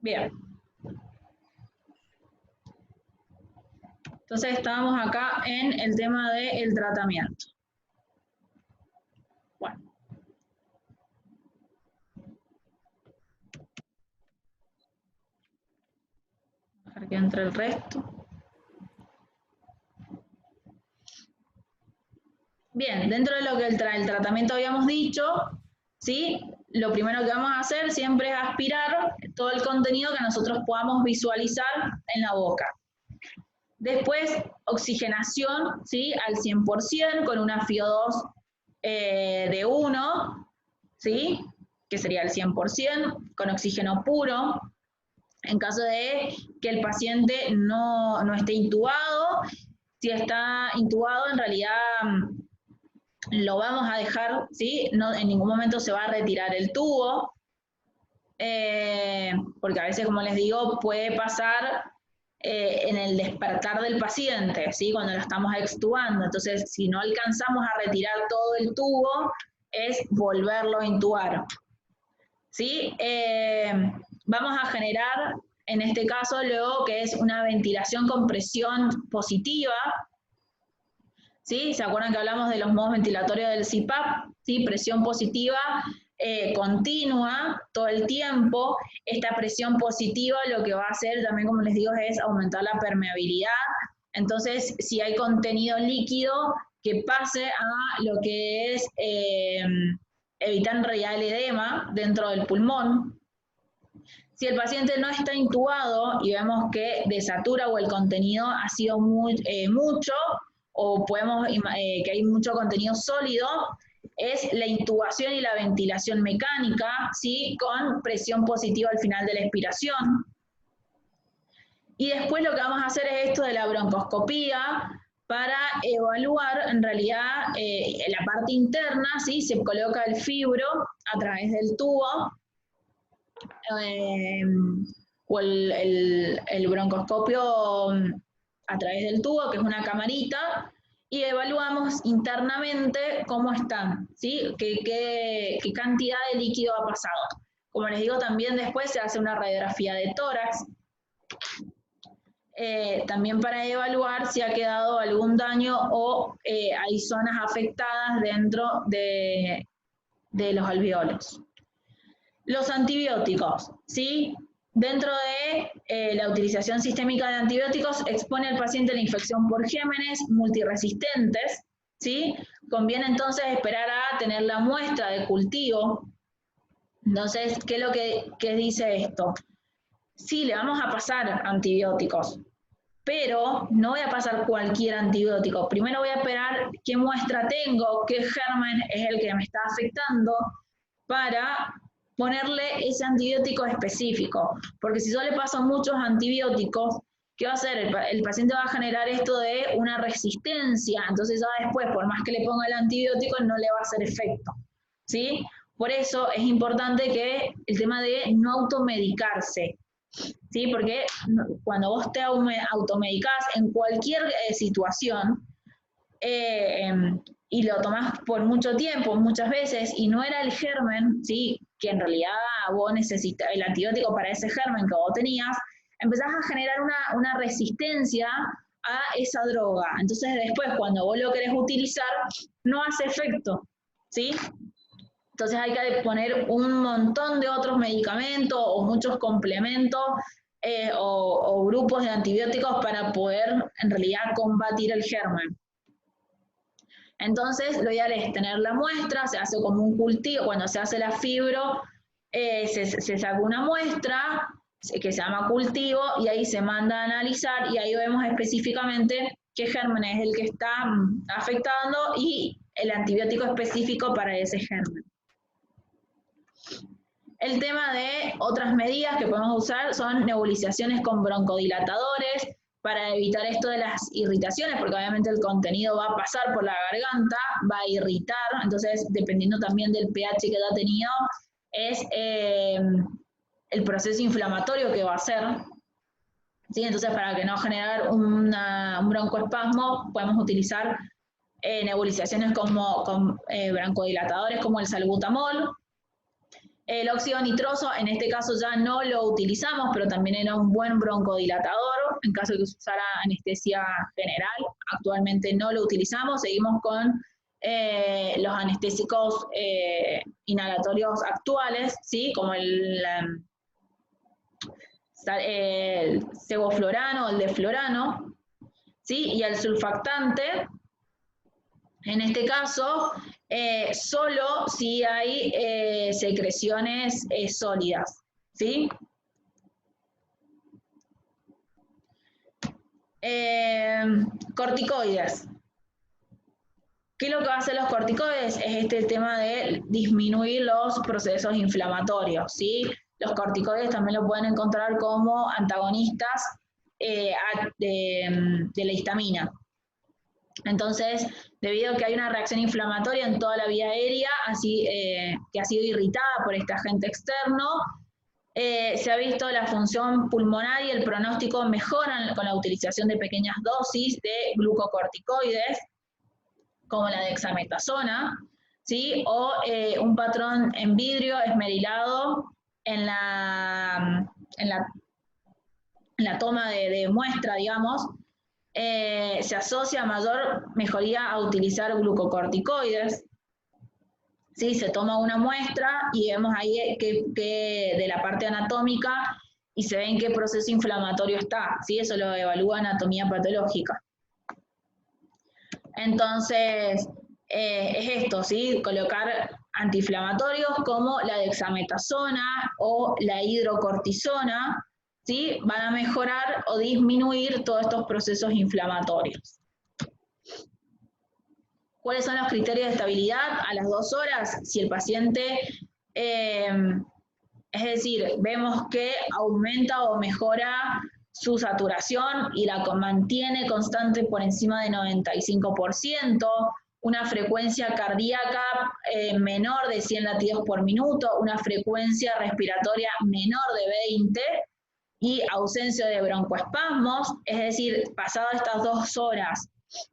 Bien. Entonces estábamos acá en el tema del tratamiento. Bueno. Dejar que entre el resto. Bien, dentro de lo que el tratamiento habíamos dicho, ¿sí? Lo primero que vamos a hacer siempre es aspirar todo el contenido que nosotros podamos visualizar en la boca. Después, oxigenación, ¿sí? Al 100% con una FiO2 de 1, ¿sí? Que sería el 100%, con oxígeno puro. En caso de que el paciente no esté intubado, si está intubado, en realidad lo vamos a dejar, ¿sí? No, en ningún momento se va a retirar el tubo, porque a veces, como les digo, puede pasar en el despertar del paciente, ¿sí? Cuando lo estamos extubando. Entonces, si no alcanzamos a retirar todo el tubo, es volverlo a intubar, ¿sí? Vamos a generar, en este caso, luego, que es una ventilación con presión positiva, ¿sí? ¿Se acuerdan que hablamos de los modos ventilatorios del CPAP? ¿Sí? Presión positiva continua todo el tiempo. Esta presión positiva lo que va a hacer también, como les digo, es aumentar la permeabilidad. Entonces, si hay contenido líquido, que pase a lo que es evitar en realidad el edema dentro del pulmón. Si el paciente no está intubado y vemos que desatura o el contenido ha sido mucho, o podemos que hay mucho contenido sólido, es la intubación y la ventilación mecánica, ¿sí? Con presión positiva al final de la expiración. Y después lo que vamos a hacer es esto de la broncoscopía para evaluar en realidad la parte interna, ¿sí? Se coloca el fibro a través del tubo, o el broncoscopio a través del tubo, que es una camarita, y evaluamos internamente cómo están, ¿sí? ¿Qué cantidad de líquido ha pasado? Como les digo, también después se hace una radiografía de tórax, también para evaluar si ha quedado algún daño o hay zonas afectadas dentro de los alveolos. Los antibióticos, ¿sí? Dentro de la utilización sistémica de antibióticos expone al paciente a la infección por gérmenes multiresistentes, ¿sí? Conviene entonces esperar a tener la muestra de cultivo. Entonces, ¿qué es lo que dice esto? Sí, le vamos a pasar antibióticos, pero no voy a pasar cualquier antibiótico. Primero voy a esperar qué muestra tengo, qué germen es el que me está afectando, para ponerle ese antibiótico específico. Porque si yo le paso muchos antibióticos, ¿qué va a hacer? El paciente va a generar esto de una resistencia, entonces ya después, por más que le ponga el antibiótico, no le va a hacer efecto, ¿sí? Por eso es importante que el tema de no automedicarse, ¿sí? Porque cuando vos te automedicás en cualquier situación, y lo tomás por mucho tiempo, muchas veces, y no era el germen, ¿sí? Que en realidad vos necesitas el antibiótico para ese germen que vos tenías, empezás a generar una resistencia a esa droga. Entonces después, cuando vos lo querés utilizar, no hace efecto, ¿sí? Entonces hay que poner un montón de otros medicamentos o muchos complementos o grupos de antibióticos para poder en realidad combatir el germen. Entonces, lo ideal es tener la muestra, se hace como un cultivo, cuando se hace la fibro, se saca una muestra que se llama cultivo y ahí se manda a analizar y ahí vemos específicamente qué germen es el que está afectando y el antibiótico específico para ese germen. El tema de otras medidas que podemos usar son nebulizaciones con broncodilatadores, para evitar esto de las irritaciones, porque obviamente el contenido va a pasar por la garganta, va a irritar, entonces dependiendo también del pH que haya tenido, es el proceso inflamatorio que va a hacer, ¿sí? Entonces para que no generar un broncoespasmo, podemos utilizar nebulizaciones con broncodilatadores como el salbutamol. El óxido nitroso, en este caso ya no lo utilizamos, pero también era un buen broncodilatador en caso de que se usara anestesia general. Actualmente no lo utilizamos, seguimos con los anestésicos inhalatorios actuales, ¿sí? Como el sevoflurano, el deflurano, ¿sí? Y el sulfactante, en este caso, solo si hay secreciones sólidas, ¿sí? Corticoides. ¿Qué es lo que va a hacer los corticoides? Es este tema de disminuir los procesos inflamatorios, ¿sí? Los corticoides también lo pueden encontrar como antagonistas de la histamina. Entonces, debido a que hay una reacción inflamatoria en toda la vía aérea, así que ha sido irritada por este agente externo, se ha visto la función pulmonar y el pronóstico mejoran con la utilización de pequeñas dosis de glucocorticoides, como la dexametasona, ¿sí? O un patrón en vidrio esmerilado en la toma de muestra, digamos, se asocia a mayor mejoría a utilizar glucocorticoides. ¿Sí? Se toma una muestra y vemos ahí que de la parte anatómica y se ve en qué proceso inflamatorio está. ¿Sí? Eso lo evalúa anatomía patológica. Entonces, es esto, ¿sí? Colocar antiinflamatorios como la dexametasona o la hidrocortisona, ¿sí? Van a mejorar o disminuir todos estos procesos inflamatorios. ¿Cuáles son los criterios de estabilidad? A las 2 horas, si el paciente, es decir, vemos que aumenta o mejora su saturación y la mantiene constante por encima de 95%, una frecuencia cardíaca menor de 100 latidos por minuto, una frecuencia respiratoria menor de 20 y ausencia de broncoespasmos, es decir, pasadas estas 2 horas,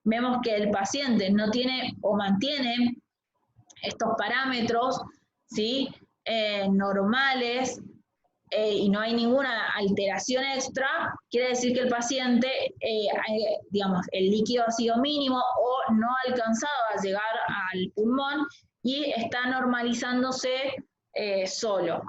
vemos que el paciente no tiene o mantiene estos parámetros, ¿sí? Normales, y no hay ninguna alteración extra, quiere decir que el paciente, digamos, el líquido ha sido mínimo o no ha alcanzado a llegar al pulmón y está normalizándose solo,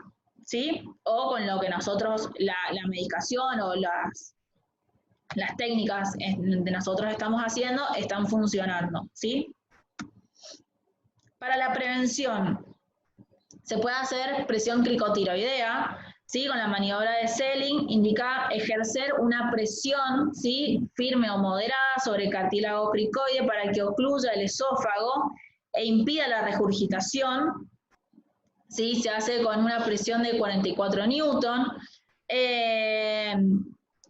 ¿sí? O con lo que nosotros, la medicación o las técnicas que nosotros estamos haciendo están funcionando, ¿sí? Para la prevención, se puede hacer presión cricotiroidea, ¿sí? Con la maniobra de Selling, indica ejercer una presión, ¿sí? Firme o moderada sobre el cartílago cricoide para que ocluya el esófago e impida la regurgitación, ¿sí? Se hace con una presión de 44 newton.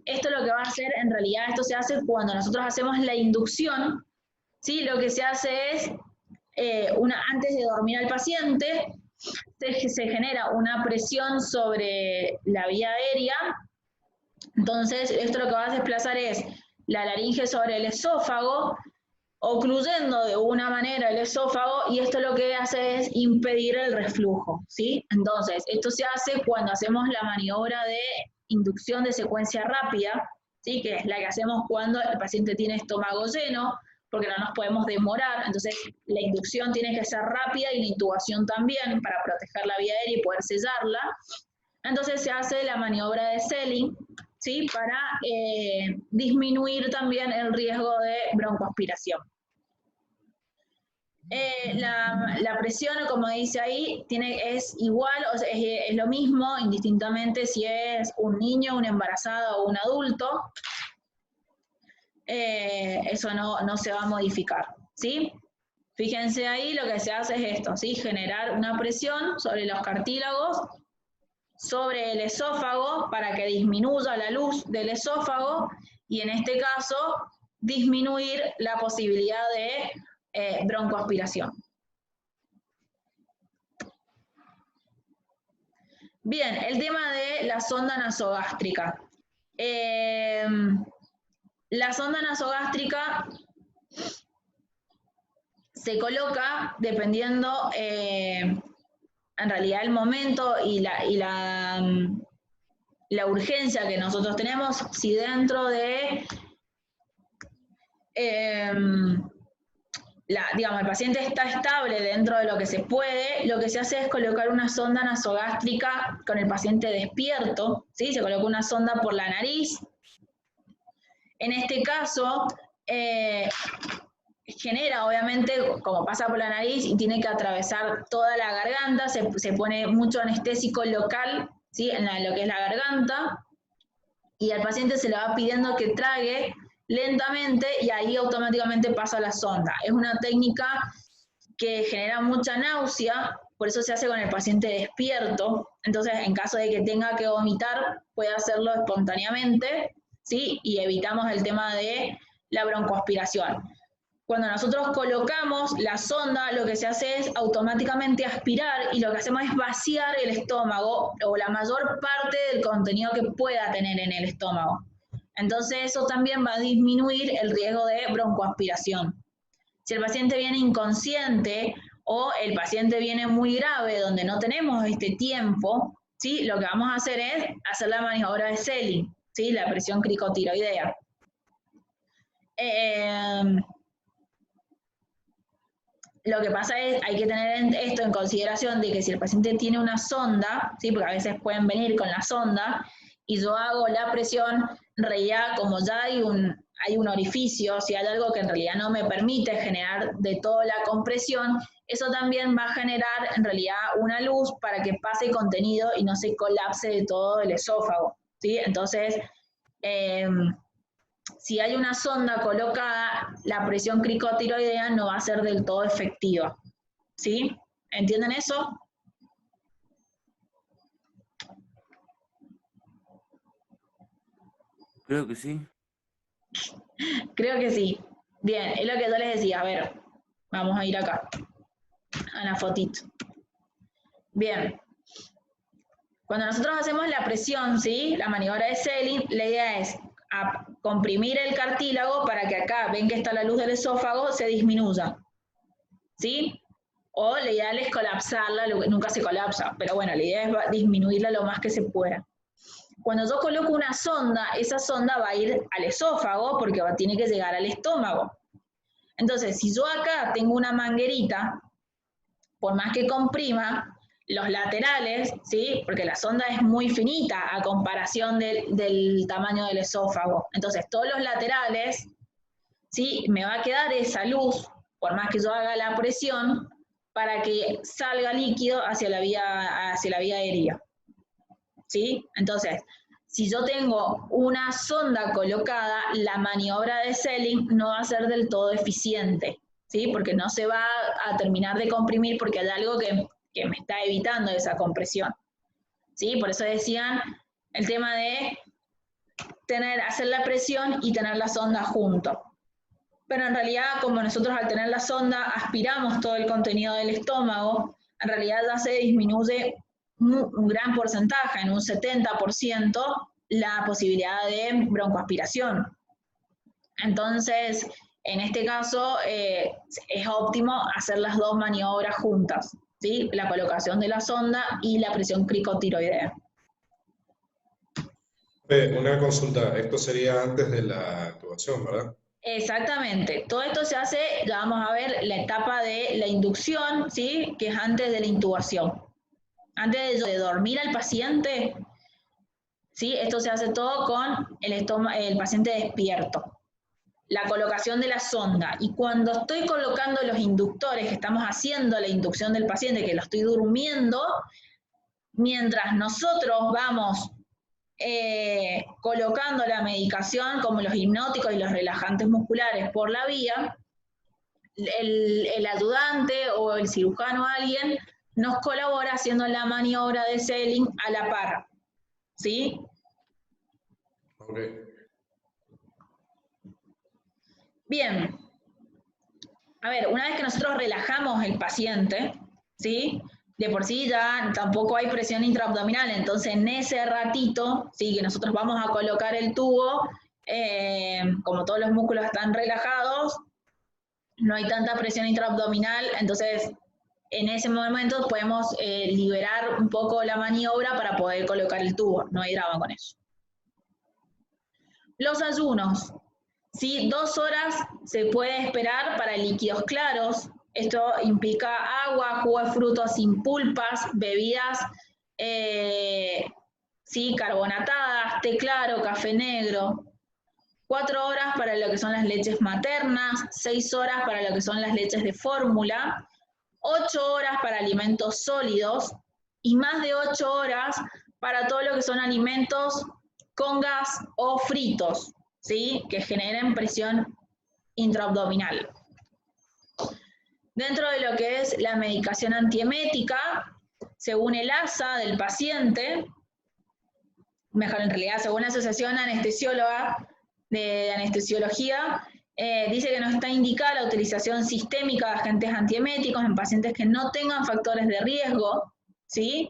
Esto lo que va a hacer, en realidad, esto se hace cuando nosotros hacemos la inducción, ¿sí? Lo que se hace es, antes de dormir al paciente, se genera una presión sobre la vía aérea. Entonces, esto lo que va a desplazar es la laringe sobre el esófago, ocluyendo de una manera el esófago, y esto lo que hace es impedir el reflujo, ¿sí? Entonces, esto se hace cuando hacemos la maniobra de inducción de secuencia rápida, ¿sí? Que es la que hacemos cuando el paciente tiene estómago lleno, porque no nos podemos demorar, entonces la inducción tiene que ser rápida y la intubación también para proteger la vía aérea y poder sellarla. Entonces se hace la maniobra de Selling, ¿sí? Para disminuir también el riesgo de broncoaspiración. La presión, como dice ahí, es igual, o sea, es lo mismo, indistintamente si es un niño, una embarazada o un adulto. Eso no se va a modificar, ¿sí? Fíjense ahí, lo que se hace es esto, ¿sí? Generar una presión sobre los cartílagos, sobre el esófago, para que disminuya la luz del esófago, y en este caso, disminuir la posibilidad de broncoaspiración. Bien, el tema de la sonda nasogástrica. La sonda nasogástrica se coloca dependiendo en realidad el momento y la urgencia que nosotros tenemos, si dentro de, digamos, el paciente está estable dentro de lo que se puede, lo que se hace es colocar una sonda nasogástrica con el paciente despierto, ¿sí? Se coloca una sonda por la nariz. En este caso, genera, obviamente, como pasa por la nariz y tiene que atravesar toda la garganta, se pone mucho anestésico local, ¿sí? En lo que es la garganta, y al paciente se le va pidiendo que trague lentamente y ahí automáticamente pasa la sonda. Es una técnica que genera mucha náusea, por eso se hace con el paciente despierto. Entonces, en caso de que tenga que vomitar, puede hacerlo espontáneamente, ¿sí? Y evitamos el tema de la broncoaspiración. Cuando nosotros colocamos la sonda, lo que se hace es automáticamente aspirar y lo que hacemos es vaciar el estómago o la mayor parte del contenido que pueda tener en el estómago. Entonces eso también va a disminuir el riesgo de broncoaspiración. Si el paciente viene inconsciente o el paciente viene muy grave donde no tenemos este tiempo, ¿sí? Lo que vamos a hacer es hacer la maniobra de Selling, ¿sí? La presión cricotiroidea. Lo que pasa es, hay que tener esto en consideración de que si el paciente tiene una sonda, ¿sí? Porque a veces pueden venir con la sonda, y yo hago la presión, en realidad como ya hay un orificio, si hay algo que en realidad no me permite generar de toda la compresión, eso también va a generar en realidad una luz para que pase contenido y no se colapse de todo el esófago, ¿sí? Entonces, si hay una sonda colocada, la presión cricotiroidea no va a ser del todo efectiva, ¿sí? ¿Entienden eso? Creo que sí. Creo que sí. Bien, es lo que yo les decía. A ver, vamos a ir acá, a la fotito. Bien. Cuando nosotros hacemos la presión, ¿sí? La maniobra de Selling, la idea es comprimir el cartílago para que acá, ven que está la luz del esófago, se disminuya, ¿sí? O la idea es colapsarla, nunca se colapsa, pero bueno, la idea es disminuirla lo más que se pueda. Cuando yo coloco una sonda, esa sonda va a ir al esófago porque tiene que llegar al estómago. Entonces, si yo acá tengo una manguerita, por más que comprima, los laterales, ¿sí? Porque la sonda es muy finita a comparación del tamaño del esófago. Entonces, todos los laterales, ¿sí? Me va a quedar esa luz, por más que yo haga la presión, para que salga líquido hacia la vía aérea, ¿sí? Entonces, si yo tengo una sonda colocada, la maniobra de Selling no va a ser del todo eficiente, ¿sí? Porque no se va a terminar de comprimir porque hay algo que me está evitando esa compresión, ¿sí? Por eso decían el tema de hacer la presión y tener la sonda junto. Pero en realidad, como nosotros al tener la sonda aspiramos todo el contenido del estómago, en realidad ya se disminuye un gran porcentaje, en un 70%, la posibilidad de broncoaspiración. Entonces, en este caso, es óptimo hacer las dos maniobras juntas, ¿sí? La colocación de la sonda y la presión cricotiroidea. Una consulta, esto sería antes de la actuación, ¿verdad? Exactamente. Todo esto se hace, ya vamos a ver, la etapa de la inducción, ¿sí? Que es antes de la intubación. Antes de dormir al paciente, ¿sí? Esto se hace todo con el paciente despierto. La colocación de la sonda. Y cuando estoy colocando los inductores, que estamos haciendo la inducción del paciente, que lo estoy durmiendo, mientras nosotros vamos colocando la medicación, como los hipnóticos y los relajantes musculares por la vía, el ayudante o el cirujano o alguien nos colabora haciendo la maniobra de Selling a la par, ¿sí? Okay. Bien. A ver, una vez que nosotros relajamos el paciente, ¿sí? De por sí ya tampoco hay presión intraabdominal, entonces en ese ratito, ¿sí? Que nosotros vamos a colocar el tubo, como todos los músculos están relajados, no hay tanta presión intraabdominal, entonces en ese momento podemos liberar un poco la maniobra para poder colocar el tubo, no hay drama con eso. Los ayunos, ¿sí? 2 horas se puede esperar para líquidos claros. Esto implica agua, jugo de frutos sin pulpas, bebidas ¿sí? Carbonatadas, té claro, café negro. 4 horas para lo que son las leches maternas, 6 horas para lo que son las leches de fórmula, 8 horas para alimentos sólidos y más de 8 horas para todo lo que son alimentos con gas o fritos, ¿sí? Que generen presión intraabdominal. Dentro de lo que es la medicación antiemética, según el ASA del paciente, mejor en realidad, según la Asociación Anestesióloga de Anestesiología, dice que no está indicada la utilización sistémica de agentes antieméticos en pacientes que no tengan factores de riesgo, ¿sí?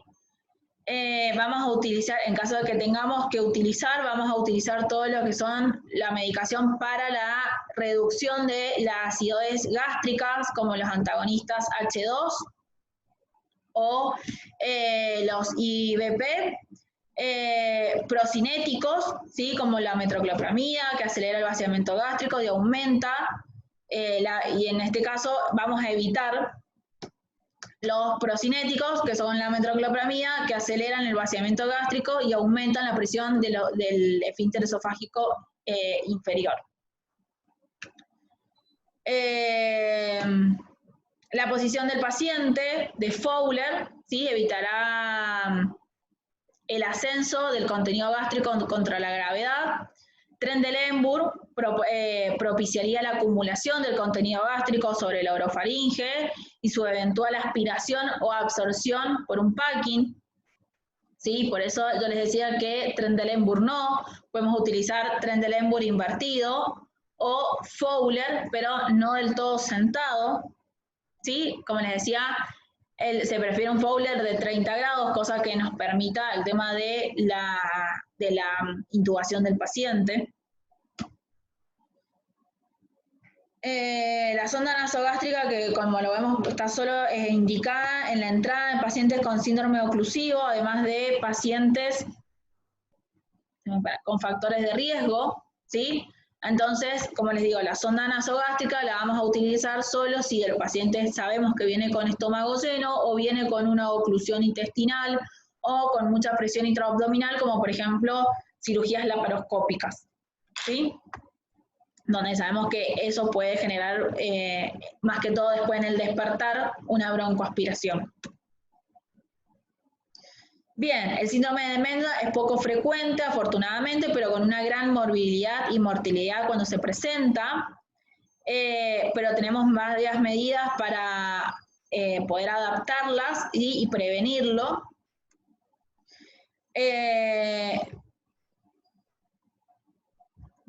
Vamos a utilizar, en caso de que tengamos que utilizar, vamos a utilizar todo lo que son la medicación para la reducción de las acidosis gástricas, como los antagonistas H2 o los IBP, procinéticos, ¿sí? Como la metoclopramida, que acelera el vaciamiento gástrico y aumenta, y en este caso vamos a evitar los procinéticos, que son la metoclopramida, que aceleran el vaciamiento gástrico y aumentan la presión del esfínter esofágico inferior. La posición del paciente de Fowler, ¿sí? Evitará el ascenso del contenido gástrico contra la gravedad. Trendelenburg propiciaría la acumulación del contenido gástrico sobre la orofaringe y su eventual aspiración o absorción por un packing. ¿Sí? Por eso yo les decía que Trendelenburg no, podemos utilizar Trendelenburg invertido o Fowler, pero no del todo sentado. ¿Sí? Como les decía, se prefiere un Fowler de 30 grados, cosa que nos permita el tema de la intubación del paciente. La sonda nasogástrica, que como lo vemos está solo indicada en la entrada en pacientes con síndrome oclusivo, además de pacientes con factores de riesgo, ¿sí? Entonces, como les digo, la sonda nasogástrica la vamos a utilizar solo si el paciente sabemos que viene con estómago lleno o viene con una oclusión intestinal o con mucha presión intraabdominal, como por ejemplo cirugías laparoscópicas, ¿sí? Donde sabemos que eso puede generar, más que todo después en el despertar, una broncoaspiración. Bien, el síndrome de Menza es poco frecuente, afortunadamente, pero con una gran morbilidad y mortalidad cuando se presenta, pero tenemos varias medidas para poder adaptarlas y prevenirlo.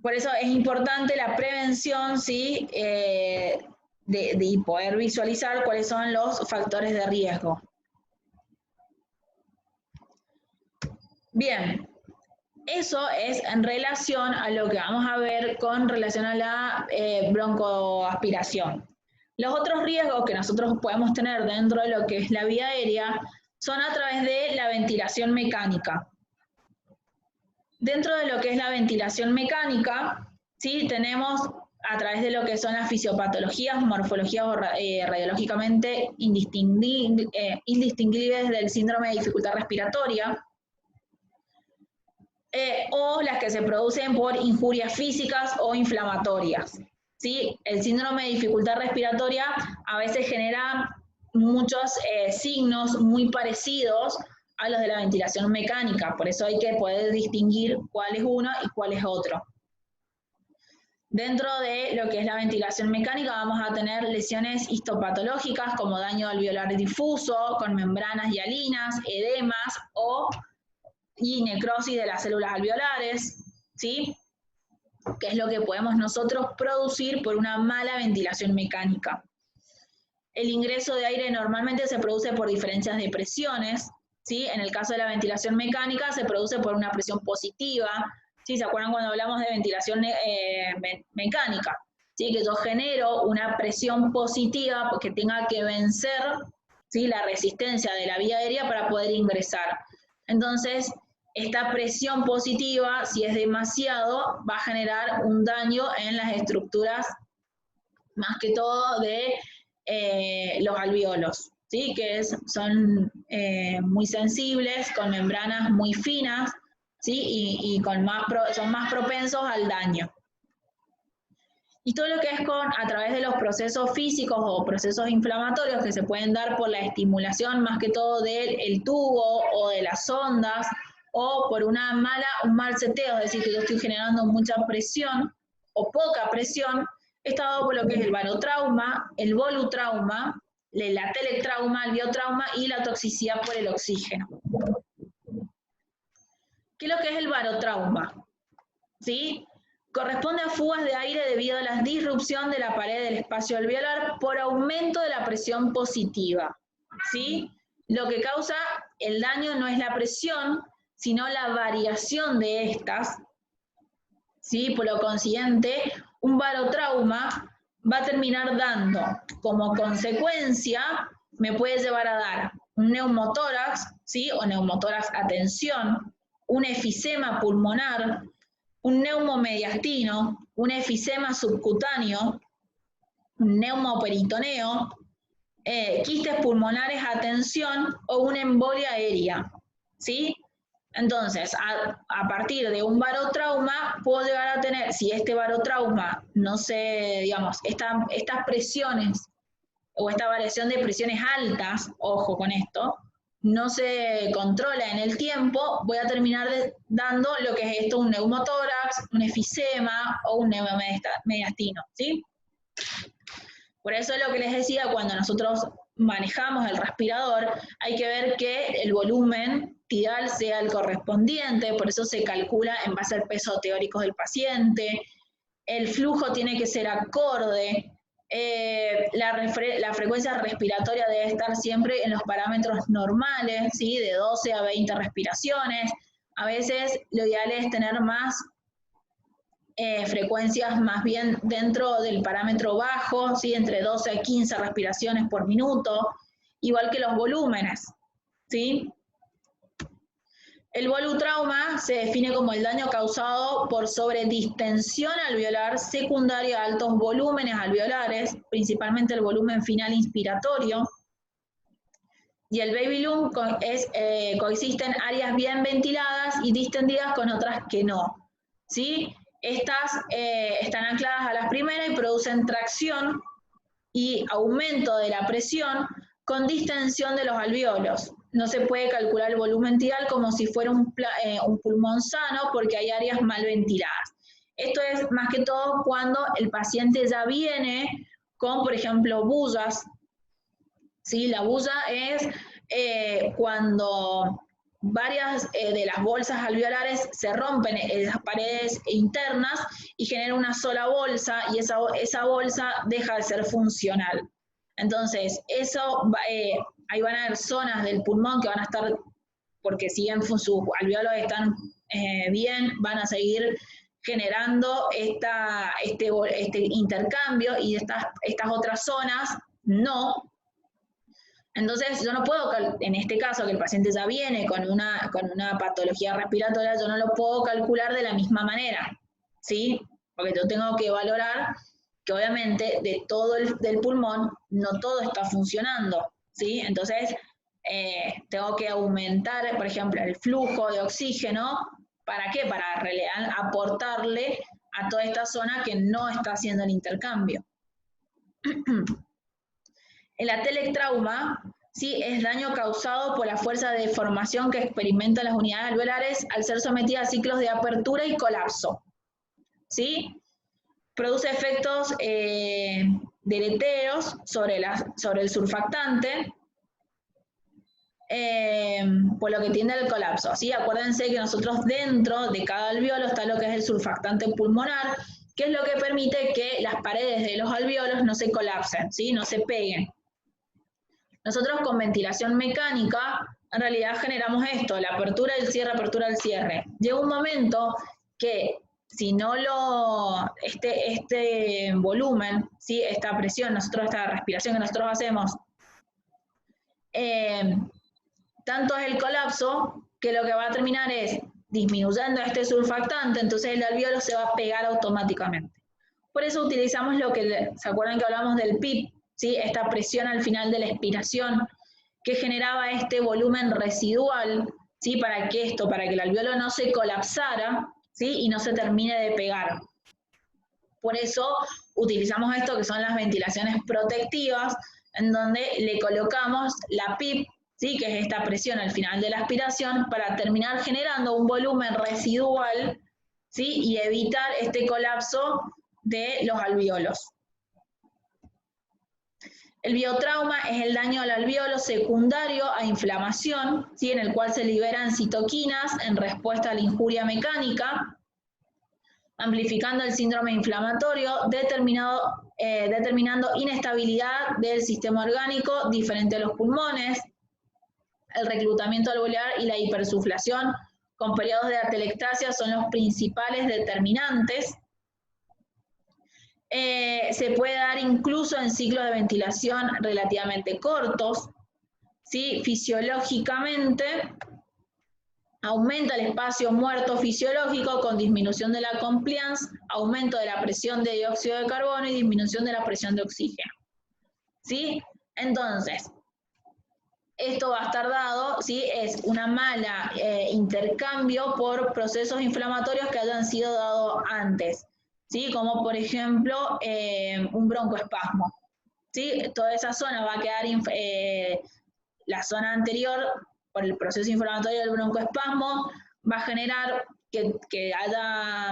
Por eso es importante la prevención, ¿sí? De poder visualizar cuáles son los factores de riesgo. Bien, eso es en relación a lo que vamos a ver con relación a la broncoaspiración. Los otros riesgos que nosotros podemos tener dentro de lo que es la vía aérea son a través de la ventilación mecánica. Dentro de lo que es la ventilación mecánica, ¿sí? Tenemos a través de lo que son las fisiopatologías, morfologías radiológicamente indistinguibles del síndrome de dificultad respiratoria, o las que se producen por injurias físicas o inflamatorias, ¿sí? El síndrome de dificultad respiratoria a veces genera muchos signos muy parecidos a los de la ventilación mecánica, por eso hay que poder distinguir cuál es uno y cuál es otro. Dentro de lo que es la ventilación mecánica vamos a tener lesiones histopatológicas como daño alveolar difuso, con membranas hialinas, edemas y necrosis de las células alveolares, ¿sí? Que es lo que podemos nosotros producir por una mala ventilación mecánica. El ingreso de aire normalmente se produce por diferencias de presiones, ¿sí? En el caso de la ventilación mecánica se produce por una presión positiva, ¿sí? ¿Se acuerdan cuando hablamos de ventilación mecánica? ¿Sí? Que yo genero una presión positiva que tenga que vencer, ¿sí? La resistencia de la vía aérea para poder ingresar. Entonces, esta presión positiva, si es demasiado, va a generar un daño en las estructuras, más que todo de los alvéolos, ¿sí? Que son muy sensibles, con membranas muy finas, ¿sí? Y son más propensos al daño. Y todo lo que es a través de los procesos físicos o procesos inflamatorios que se pueden dar por la estimulación más que todo del tubo o de las ondas, o por un mal seteo, es decir, que yo estoy generando mucha presión o poca presión, está dado por lo que es el barotrauma, el volutrauma, el atelectrauma, el biotrauma y la toxicidad por el oxígeno. ¿Qué es lo que es el barotrauma? ¿Sí? Corresponde a fugas de aire debido a la disrupción de la pared del espacio alveolar por aumento de la presión positiva, ¿sí? Lo que causa el daño no es la presión, sino la variación de estas, ¿sí? Por lo consiguiente, un barotrauma va a terminar dando, como consecuencia, me puede llevar a dar un neumotórax, ¿sí? O neumotórax a tensión, un efisema pulmonar, un neumomediastino, un efisema subcutáneo, un neumoperitoneo, quistes pulmonares a tensión o una embolia aérea, ¿sí? Entonces, a partir de un barotrauma, puedo llegar a tener, si este barotrauma no se, digamos, estas presiones o esta variación de presiones altas, ojo con esto, no se controla en el tiempo, voy a terminar dando lo que es esto, un neumotórax, un efisema o un neumomediastino, ¿sí? Por eso es lo que les decía, cuando nosotros manejamos el respirador, hay que ver que el volumen tidal sea el correspondiente, por eso se calcula en base al peso teórico del paciente, el flujo tiene que ser acorde, la frecuencia respiratoria debe estar siempre en los parámetros normales, ¿sí? De 12 a 20 respiraciones. A veces lo ideal es tener más frecuencias más bien dentro del parámetro bajo, ¿sí? Entre 12 a 15 respiraciones por minuto, igual que los volúmenes, ¿sí? El volutrauma se define como el daño causado por sobredistensión alveolar secundaria a altos volúmenes alveolares, principalmente el volumen final inspiratorio. Y el baby loom coexisten áreas bien ventiladas y distendidas con otras que no, ¿sí? Estas están ancladas a las primeras y producen tracción y aumento de la presión con distensión de los alvéolos. No se puede calcular el volumen tidal como si fuera un pulmón sano porque hay áreas mal ventiladas. Esto es más que todo cuando el paciente ya viene con, por ejemplo, bullas, ¿sí? La bulla es cuando varias de las bolsas alveolares se rompen en las paredes internas y genera una sola bolsa y esa bolsa deja de ser funcional. Entonces, ahí van a haber zonas del pulmón que van a estar, porque si bien sus alveolos están bien, van a seguir generando este intercambio y estas otras zonas no. Entonces, yo no puedo, en este caso, que el paciente ya viene con una patología respiratoria, yo no lo puedo calcular de la misma manera, ¿sí? Porque yo tengo que valorar que obviamente de todo del pulmón no todo está funcionando, ¿sí? Entonces, tengo que aumentar, por ejemplo, el flujo de oxígeno. ¿Para qué? Para aportarle a toda esta zona que no está haciendo el intercambio. El atelectrauma, ¿sí? Es daño causado por la fuerza de deformación que experimentan las unidades alveolares al ser sometidas a ciclos de apertura y colapso, ¿sí? Produce efectos deletéreos sobre el surfactante, por lo que tiende al colapso, ¿sí? Acuérdense que nosotros dentro de cada alveolo está lo que es el surfactante pulmonar, que es lo que permite que las paredes de los alveolos no se colapsen, ¿sí? No se peguen. Nosotros con ventilación mecánica, en realidad generamos esto, la apertura del cierre, apertura del cierre. Llega un momento que si no este volumen, ¿sí? Esta presión, esta respiración que nosotros hacemos, tanto es el colapso que lo que va a terminar es disminuyendo este surfactante, entonces el alvéolo se va a pegar automáticamente. Por eso utilizamos lo que, ¿se acuerdan que hablamos del PIP? ¿Sí? Esta presión al final de la expiración que generaba este volumen residual, ¿sí? Para que el alvéolo no se colapsara, ¿sí? Y no se termine de pegar. Por eso utilizamos esto que son las ventilaciones protectivas, en donde le colocamos la PIP, ¿sí? Que es esta presión al final de la aspiración, para terminar generando un volumen residual, ¿sí? Y evitar este colapso de los alvéolos. El biotrauma es el daño al alvéolo secundario a inflamación, ¿sí? En el cual se liberan citoquinas en respuesta a la injuria mecánica, amplificando el síndrome inflamatorio, determinando inestabilidad del sistema orgánico diferente a los pulmones, el reclutamiento alveolar y la hipersuflación con periodos de atelectasia son los principales determinantes. Se puede dar incluso en ciclos de ventilación relativamente cortos, ¿sí? Fisiológicamente, aumenta el espacio muerto fisiológico con disminución de la compliance, aumento de la presión de dióxido de carbono y disminución de la presión de oxígeno. ¿Sí? Entonces, esto va a estar dado, ¿sí? Es una mala intercambio por procesos inflamatorios que hayan sido dados antes, ¿sí? Como por ejemplo un broncoespasmo, ¿sí? Toda esa zona va a quedar, la zona anterior, por el proceso inflamatorio del broncoespasmo, va a generar que haya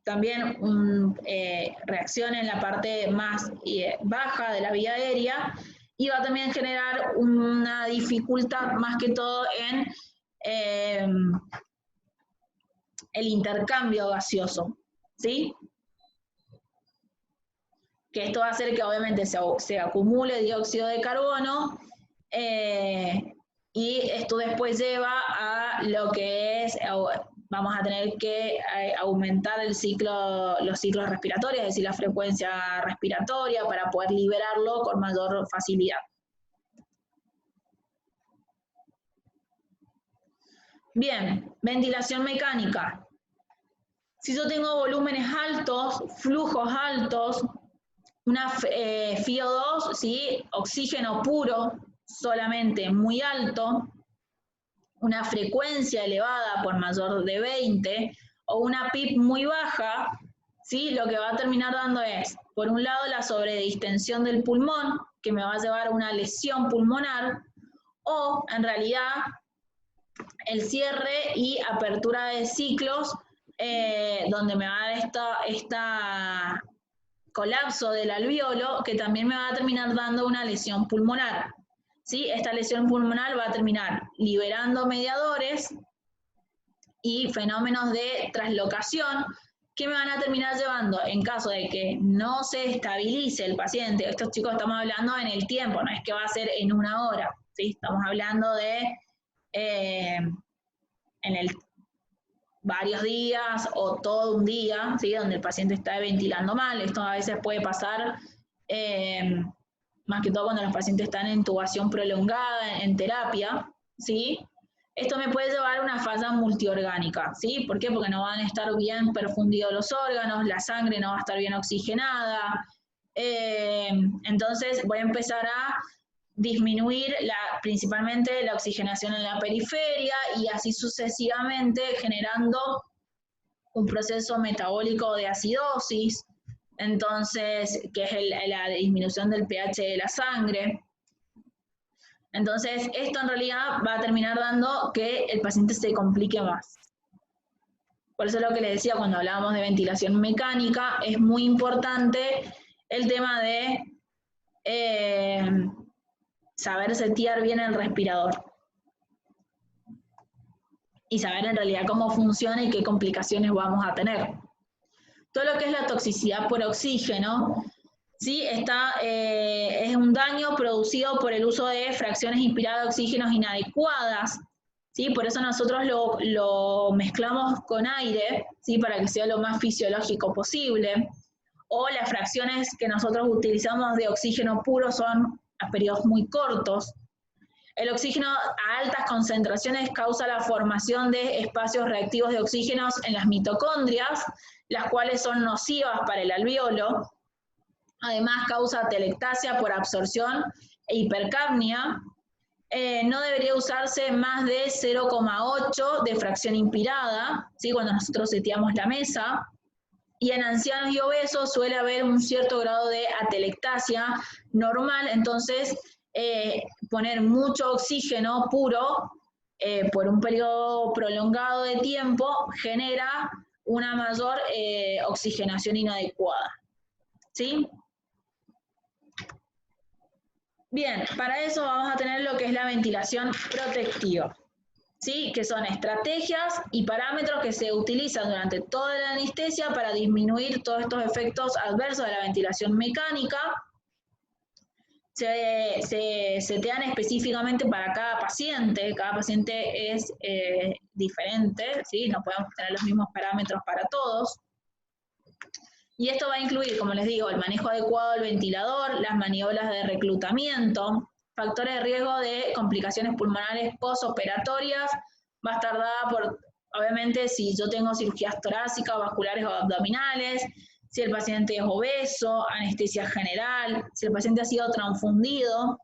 también reacción en la parte más baja de la vía aérea, y va a también generar una dificultad más que todo en el intercambio gaseoso, ¿sí? Que esto va a hacer que obviamente se acumule dióxido de carbono, y esto después lleva a lo que es, vamos a tener que aumentar los ciclos respiratorios, es decir, la frecuencia respiratoria para poder liberarlo con mayor facilidad. Bien, ventilación mecánica. Si yo tengo volúmenes altos, flujos altos, una FiO2, ¿sí? Oxígeno puro solamente muy alto, una frecuencia elevada por mayor de 20 o una PIP muy baja, ¿sí? Lo que va a terminar dando es, por un lado, la sobredistensión del pulmón, que me va a llevar a una lesión pulmonar, o en realidad el cierre y apertura de ciclos, donde me va a dar esta colapso del alvéolo, que también me va a terminar dando una lesión pulmonar. ¿Sí? Esta lesión pulmonar va a terminar liberando mediadores y fenómenos de traslocación que me van a terminar llevando, en caso de que no se estabilice el paciente. Estos chicos estamos hablando en el tiempo, no es que va a ser en una hora, ¿sí? Estamos hablando de varios días o todo un día, ¿sí? Donde el paciente está ventilando mal. Esto a veces puede pasar más que todo cuando los pacientes están en intubación prolongada, en terapia, ¿sí? Esto me puede llevar a una falla multiorgánica, ¿sí? ¿Por qué? Porque no van a estar bien perfundidos los órganos, la sangre no va a estar bien oxigenada, entonces voy a empezar a disminuir principalmente la oxigenación en la periferia y así sucesivamente, generando un proceso metabólico de acidosis, entonces, que es la disminución del pH de la sangre. Entonces, esto en realidad va a terminar dando que el paciente se complique más. Por eso lo que les decía cuando hablábamos de ventilación mecánica, es muy importante el tema de saber setear bien el respirador. Y saber en realidad cómo funciona y qué complicaciones vamos a tener. Todo lo que es la toxicidad por oxígeno, ¿sí? Es un daño producido por el uso de fracciones inspiradas de oxígenos inadecuadas, ¿sí? Por eso nosotros lo mezclamos con aire, ¿sí? Para que sea lo más fisiológico posible. o las fracciones que nosotros utilizamos de oxígeno puro son a periodos muy cortos. El oxígeno a altas concentraciones causa la formación de espacios reactivos de oxígenos en las mitocondrias, las cuales son nocivas para el alveolo. Además causa atelectasia por absorción e hipercapnia. No debería usarse más de 0,8 de fracción inspirada, ¿sí? Cuando nosotros seteamos la mesa. Y en ancianos y obesos suele haber un cierto grado de atelectasia normal, entonces poner mucho oxígeno puro por un periodo prolongado de tiempo genera una mayor oxigenación inadecuada. ¿Sí? Bien, para eso vamos a tener lo que es la ventilación protectiva, ¿sí? Que son estrategias y parámetros que se utilizan durante toda la anestesia para disminuir todos estos efectos adversos de la ventilación mecánica. Se setean específicamente para cada paciente es diferente, ¿sí? No podemos tener los mismos parámetros para todos. Y esto va a incluir, como les digo, el manejo adecuado del ventilador, las maniobras de reclutamiento, factores de riesgo de complicaciones pulmonares postoperatorias, va a estar dada por, obviamente, si yo tengo cirugías torácicas, vasculares o abdominales, si el paciente es obeso, anestesia general, si el paciente ha sido transfundido,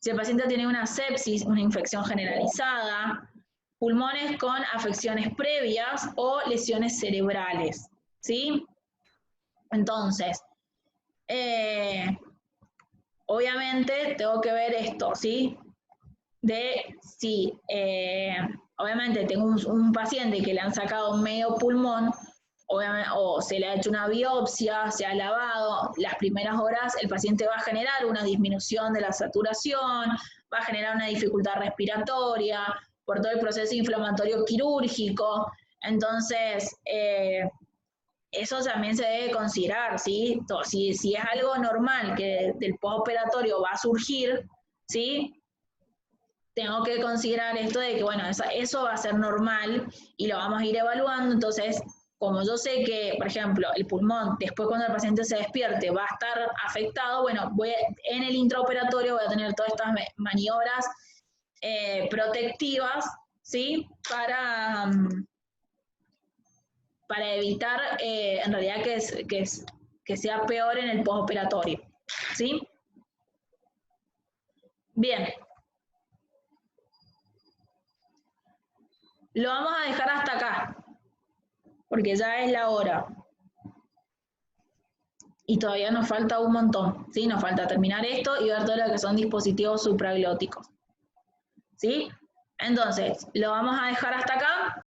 si el paciente tiene una sepsis, una infección generalizada, pulmones con afecciones previas o lesiones cerebrales, ¿sí? Entonces, obviamente tengo que ver esto, ¿sí? De si, obviamente tengo un paciente que le han sacado un medio pulmón, o se le ha hecho una biopsia, se ha lavado, las primeras horas el paciente va a generar una disminución de la saturación, va a generar una dificultad respiratoria, por todo el proceso inflamatorio quirúrgico, entonces, eso también se debe considerar, ¿sí? Si es algo normal que del postoperatorio va a surgir, ¿sí? Tengo que considerar esto de que, bueno, eso va a ser normal y lo vamos a ir evaluando. Entonces, como yo sé que, por ejemplo, el pulmón, después cuando el paciente se despierte, va a estar afectado, bueno, en el intraoperatorio voy a tener todas estas maniobras protectivas, ¿sí? Para evitar en realidad que sea peor en el postoperatorio, ¿sí? Bien. Lo vamos a dejar hasta acá, porque ya es la hora. Y todavía nos falta un montón, ¿sí? Nos falta terminar esto y ver todo lo que son dispositivos supraglóticos, ¿sí? Entonces, lo vamos a dejar hasta acá.